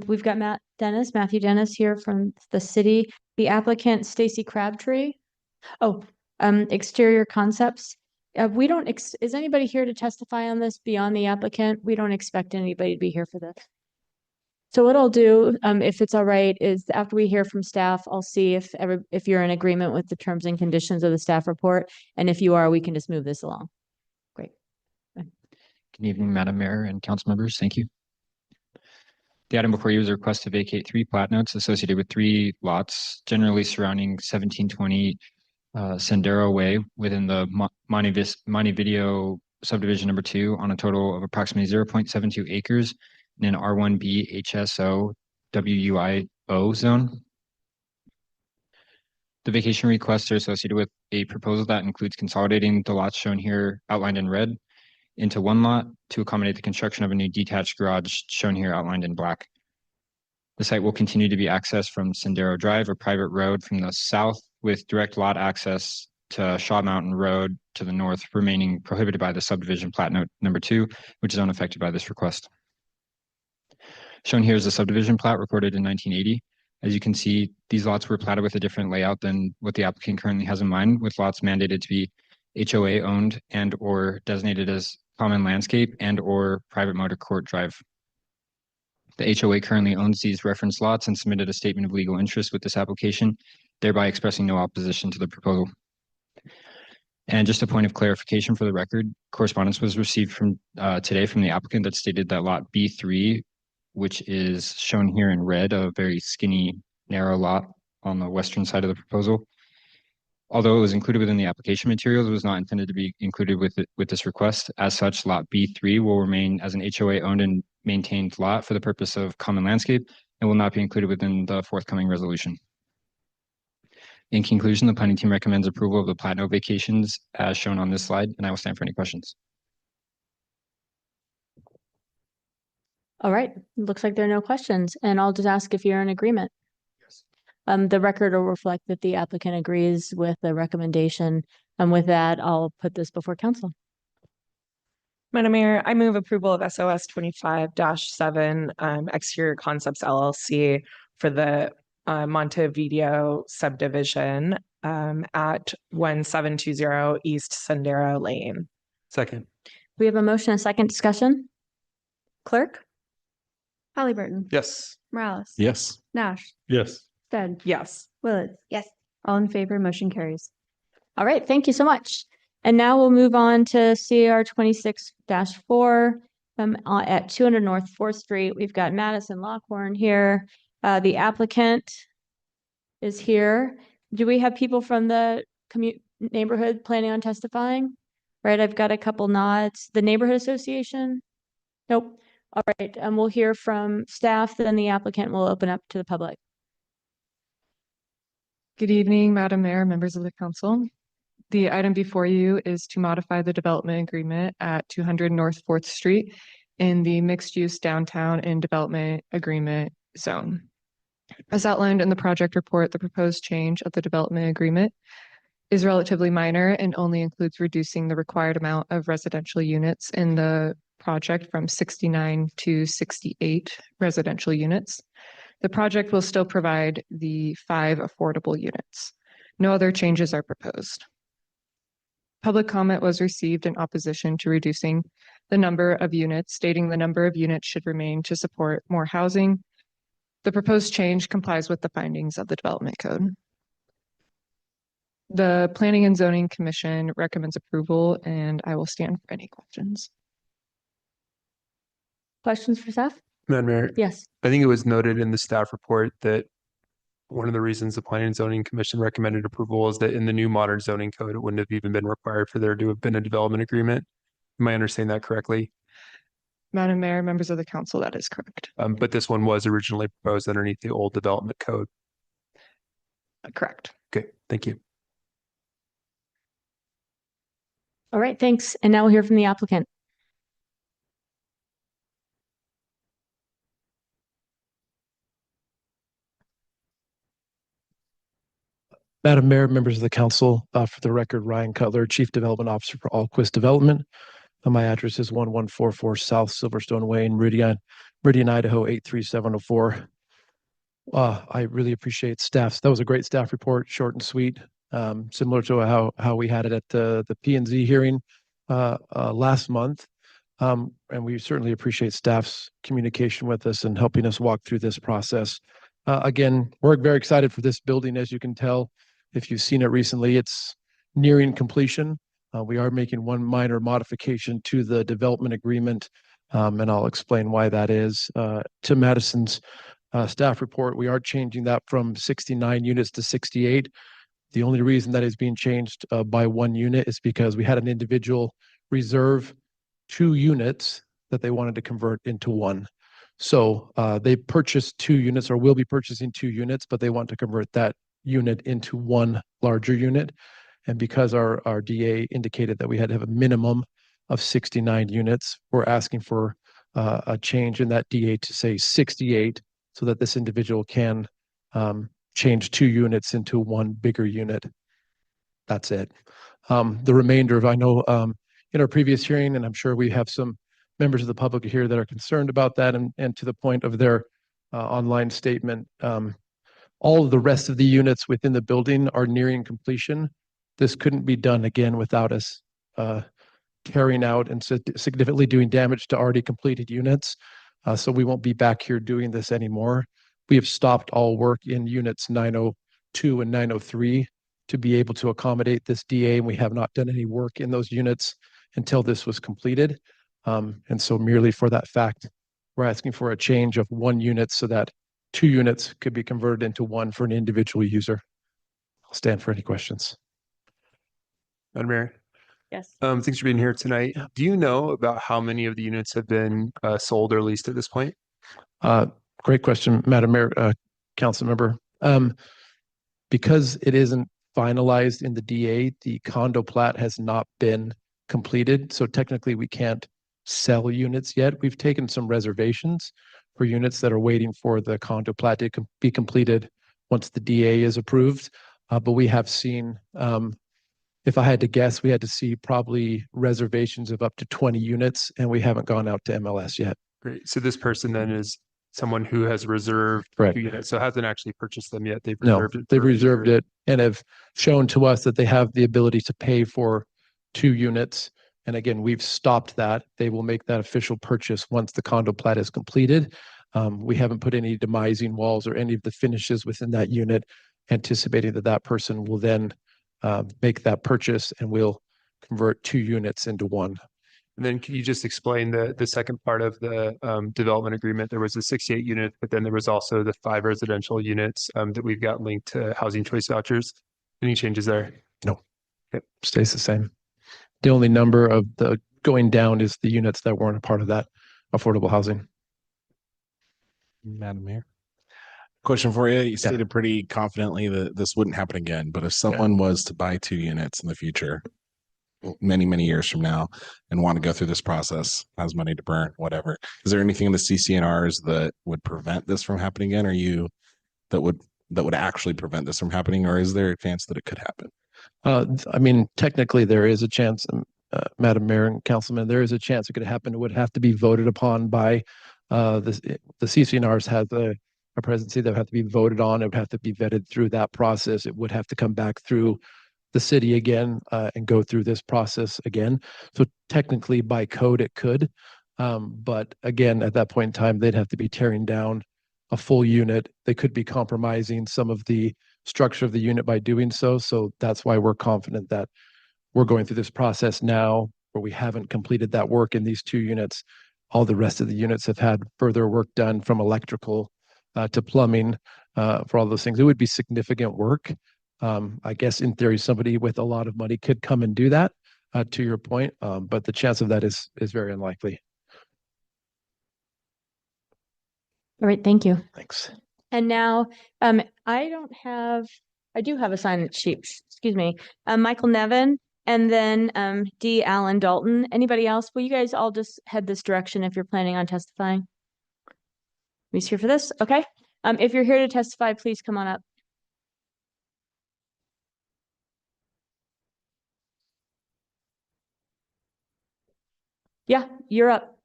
We've got Matthew Dennis here from the city. The applicant, Stacy Crabtree. Oh, exterior concepts. We don't, is anybody here to testify on this beyond the applicant? We don't expect anybody to be here for this. So what I'll do, if it's all right, is after we hear from staff, I'll see if you're in agreement with the terms and conditions of the staff report. And if you are, we can just move this along. Great. Good evening, Madam Mayor and council members. Thank you. The item before you is a request to vacate 3 plat notes associated with 3 lots generally surrounding 1720 Sendero Way within the Montevideo subdivision number 2 on a total of approximately 0.72 acres in an R1B HSO WUIO zone. The vacation requests are associated with a proposal that includes consolidating the lots shown here outlined in red into 1 lot to accommodate the construction of a new detached garage shown here outlined in black. The site will continue to be accessed from Sendero Drive, a private road from the south with direct lot access to Shaw Mountain Road to the north, remaining prohibited by the subdivision plat note number 2, which is unaffected by this request. Shown here is the subdivision plat recorded in 1980. As you can see, these lots were platted with a different layout than what the applicant currently has in mind, with lots mandated to be HOA owned and or designated as common landscape and or private motor court drive. The HOA currently owns these reference lots and submitted a statement of legal interest with this application, thereby expressing no opposition to the proposal. And just a point of clarification for the record, correspondence was received from today from the applicant that stated that lot B3, which is shown here in red, a very skinny, narrow lot on the western side of the proposal. Although it was included within the application materials, it was not intended to be included with this request. As such, lot B3 will remain as an HOA owned and maintained lot for the purpose of common landscape and will not be included within the forthcoming resolution. In conclusion, the planning team recommends approval of the plat note vacations as shown on this slide, and I will stand for any questions. All right. Looks like there are no questions, and I'll just ask if you're in agreement. Yes. The record will reflect that the applicant agrees with the recommendation. And with that, I'll put this before council. Madam Mayor, I move approval of SOS 25-7 Exterior Concepts LLC for the Montevideo subdivision at 1720 East Sendero Lane. Second. We have a motion and a second discussion. Clerk? Halliburton. Yes. Morales. Yes. Nash. Yes. Stead. Yes. Willetts. Yes. All in favor, motion carries. All right. Thank you so much. And now we'll move on to CR 26-4 at 200 North 4th Street. We've got Madison Lockhorn here. The applicant is here. Do we have people from the neighborhood planning on testifying? Right, I've got a couple nods. The neighborhood association? Nope. All right, we'll hear from staff, then the applicant will open up to the public. Good evening, Madam Mayor, members of the council. The item before you is to modify the development agreement at 200 North 4th Street in the mixed-use downtown and development agreement zone. As outlined in the project report, the proposed change of the development agreement is relatively minor and only includes reducing the required amount of residential units in the project from 69 to 68 residential units. The project will still provide the 5 affordable units. No other changes are proposed. Public comment was received in opposition to reducing the number of units, stating the number of units should remain to support more housing. The proposed change complies with the findings of the development code. The Planning and Zoning Commission recommends approval, and I will stand for any questions. Questions for staff? Madam Mayor, Yes. I think it was noted in the staff report that one of the reasons the Planning and Zoning Commission recommended approval is that in the new modern zoning code, it wouldn't have even been required for there to have been a development agreement. Am I understanding that correctly? Madam Mayor, members of the council, that is correct. But this one was originally proposed underneath the old development code. Correct. Okay, thank you. All right, thanks. And now we'll hear from the applicant. Madam Mayor, members of the council, for the record, Ryan Cutler, Chief Development Officer for Allquist Development. My address is 1144 South Silverstone Way in Meridian, Idaho 83704. I really appreciate staffs. That was a great staff report, short and sweet, similar to how we had it at the P&Z hearing last month. And we certainly appreciate staff's communication with us and helping us walk through this process. Again, we're very excited for this building. As you can tell, if you've seen it recently, it's nearing completion. We are making one minor modification to the development agreement, and I'll explain why that is. To Madison's staff report, we are changing that from 69 units to 68. The only reason that is being changed by 1 unit is because we had an individual reserve 2 units that they wanted to convert into 1. So they purchased 2 units, or will be purchasing 2 units, but they want to convert that unit into 1 larger unit. And because our DA indicated that we had to have a minimum of 69 units, we're asking for a change in that DA to say 68, so that this individual can change 2 units into 1 bigger unit. That's it. The remainder of, I know in our previous hearing, and I'm sure we have some members of the public here that are concerned about that, and to the point of their online statement, all of the rest of the units within the building are nearing completion. This couldn't be done again without us carrying out and significantly doing damage to already completed units. So we won't be back here doing this anymore. We have stopped all work in units 902 and 903 to be able to accommodate this DA, and we have not done any work in those units until this was completed. And so merely for that fact, we're asking for a change of 1 unit so that 2 units could be converted into 1 for an individual user. I'll stand for any questions. Madam Mayor, Yes. thanks for being here tonight. Do you know about how many of the units have been sold or leased at this point? Great question, Madam Mayor, Council Member. Because it isn't finalized in the DA, the condo plat has not been completed. So technically we can't sell units yet. We've taken some reservations for units that are waiting for the condo plat to be completed once the DA is approved. But we have seen, if I had to guess, we had to see probably reservations of up to 20 units, and we haven't gone out to MLS yet. Great. So this person then is someone who has reserved Correct. 2 units, so hasn't actually purchased them yet. They've No, reserved it. they've for reserved future- it and have shown to us that they have the ability to pay for 2 units. And again, we've stopped that. They will make that official purchase once the condo plat is completed. We haven't put any demising walls or any of the finishes within that unit, anticipating that that person will then make that purchase and we'll convert 2 units into 1. And then can you just explain the second part of the development agreement? There was the 68 unit, but then there was also the 5 residential units that we've got linked to housing choice vouchers. Any changes there? No. It stays the same. The only number of the going down is the units that weren't a part of that affordable housing. Madam Mayor. Question for you. You stated pretty confidently that this wouldn't happen again, but if someone was to buy 2 units in the future, many, many years from now, and want to go through this process, has money to burn, whatever, is there anything in the CCNRs that would prevent this from happening again? Or that would actually prevent this from happening, or is there a chance that it could happen? I mean, technically there is a chance, Madam Mayor and Councilman, there is a chance it could happen. It would have to be voted upon by the CCNRs has a presidency that would have to be voted on. It would have to be vetted through that process. It would have to come back through the city again and go through this process again. So technically by code it could, but again, at that point in time, they'd have to be tearing down a full unit. They could be compromising some of the structure of the unit by doing so. So that's why we're confident that we're going through this process now where we haven't completed that work in these 2 units. All the rest of the units have had further work done from electrical to plumbing for all those things. It would be significant work. I guess in theory, somebody with a lot of money could come and do that, to your point, but the chance of that is very unlikely. All right, thank you. Thanks. And now, I do have a sign sheet, excuse me, Michael Nevin, and then D. Allen Dalton. Anybody else? Will you guys all just head this direction if you're planning on testifying? Who's here for this? Okay. If you're here to testify, please come on up. Yeah, you're up.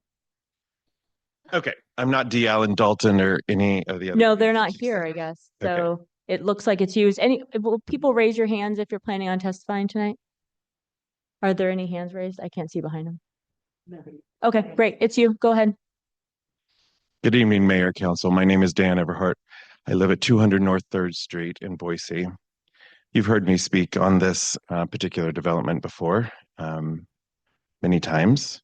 Okay, I'm not D. Allen Dalton or any of the other. No, they're not here, I guess. Okay. So it looks like it's used. Will people raise your hands if you're planning on testifying tonight? Are there any hands raised? I can't see behind them. Okay, great. It's you. Go ahead. Good evening, Mayor, Council. My name is Dan Everhart. I live at 200 North 3rd Street in Boise. You've heard me speak on this particular development before many times.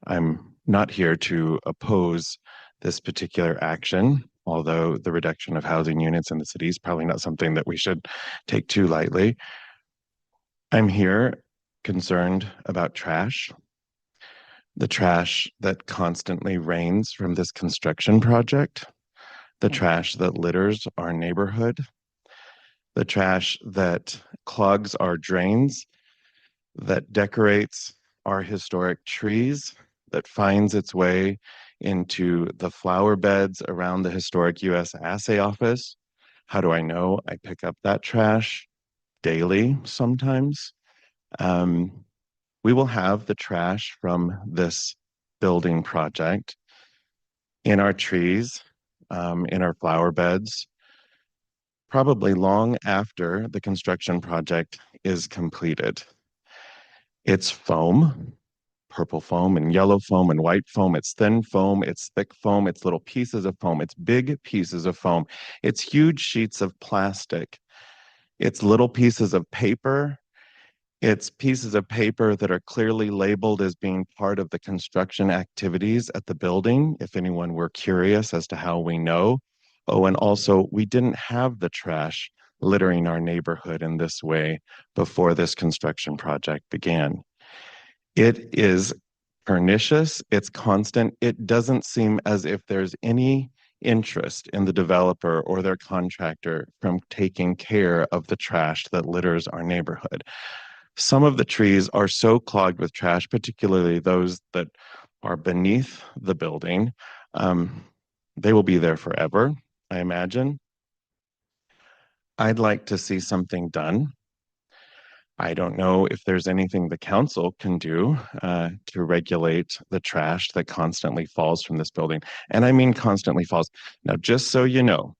I'm not here to oppose this particular action, although the reduction of housing units in the city is probably not something that we should take too lightly. I'm here concerned about trash, the trash that constantly rains from this construction project, the trash that litters our neighborhood, the trash that clogs our drains, that decorates our historic trees, that finds its way into the flower beds around the historic U.S. Assay Office. How do I know? I pick up that trash daily sometimes. We will have the trash from this building project in our trees, in our flower beds, probably long after the construction project is completed. It's foam, purple foam and yellow foam and white foam. It's thin foam, it's thick foam, it's little pieces of foam, it's big pieces of foam, it's huge sheets of plastic, it's little pieces of paper, it's pieces of paper that are clearly labeled as being part of the construction activities at the building, if anyone were curious as to how we know. Oh, and also, we didn't have the trash littering our neighborhood in this way before this construction project began. It is pernicious, it's constant. It doesn't seem as if there's any interest in the developer or their contractor from taking care of the trash that litters our neighborhood. Some of the trees are so clogged with trash, particularly those that are beneath the building. They will be there forever, I imagine. I'd like to see something done. I don't know if there's anything the council can do to regulate the trash that constantly falls from this building. And I mean constantly falls. Now, just so you know,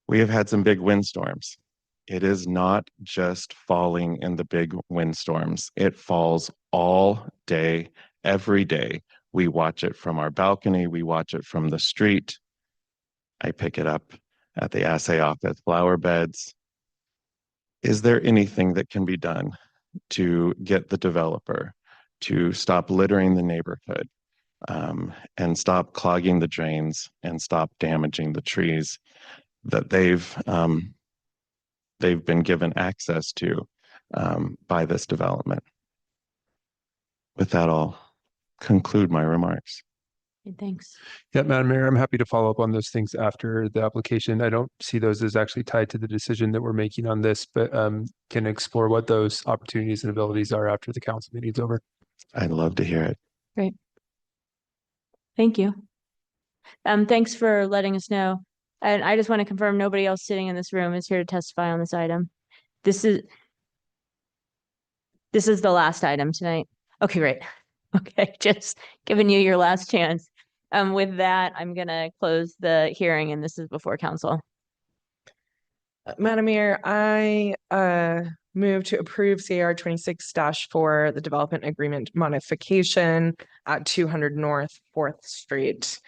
we have had some big windstorms. It is not just falling in the big windstorms. It falls all day, every day. We watch it from our balcony. We watch it from the street. I pick it up at the assay office flower beds. Is there anything that can be done to get the developer to stop littering the neighborhood and stop clogging the drains and stop damaging the trees that they've been given access to by this development? With that, I'll conclude my remarks. Thanks. Yeah, Madam Mayor, I'm happy to follow up on those things after the application. I don't see those as actually tied to the decision that we're making on this, but can explore what those opportunities and abilities are after the council meeting's over. I'd love to hear it. Great. Thank you. Thanks for letting us know. And I just want to confirm nobody else sitting in this room is here to testify on this item. This is the last item tonight. Okay, great. Okay, just giving you your last chance. With that, I'm going to close the hearing, and this is before council. Madam Mayor, I move to approve CAR 26-4, the development agreement modification at 200 North 4th Street.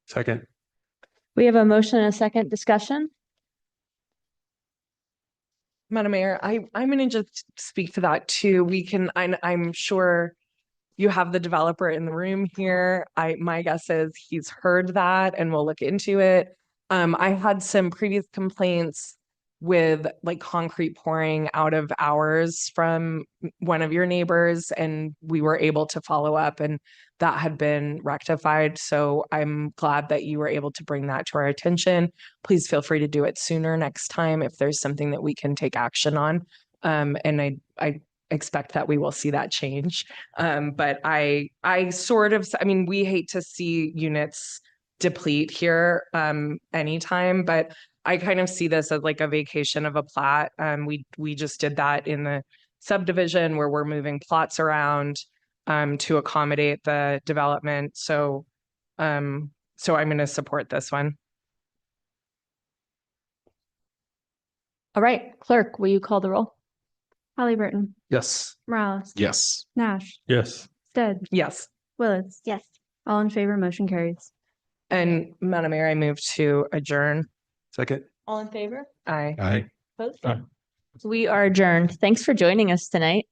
Second. We have a motion and a second discussion. Madam Mayor, I'm going to just speak to that too. I'm sure you have the developer in the room here. My guess is he's heard that and will look into it. I had some previous complaints with like concrete pouring out of hours from one of your neighbors, and we were able to follow up and that had been rectified. So I'm glad that you were able to bring that to our attention. Please feel free to do it sooner next time if there's something that we can take action on. And I expect that we will see that change. But I mean, we hate to see units deplete here anytime, but I kind of see this as like a vacation of a plot. We just did that in the subdivision where we're moving plots around. to accommodate the development. So I'm going to support this one. All right, clerk, will you call the roll? Halliburton, Yes. Morales, Yes. Nash, Yes. Stead, Yes. Willetts. Yes. All in favor, motion carries. And Madam Mayor, I move to adjourn. Second. All in favor? Aye. Aye. Opposed? We are adjourned. Thanks for joining us tonight.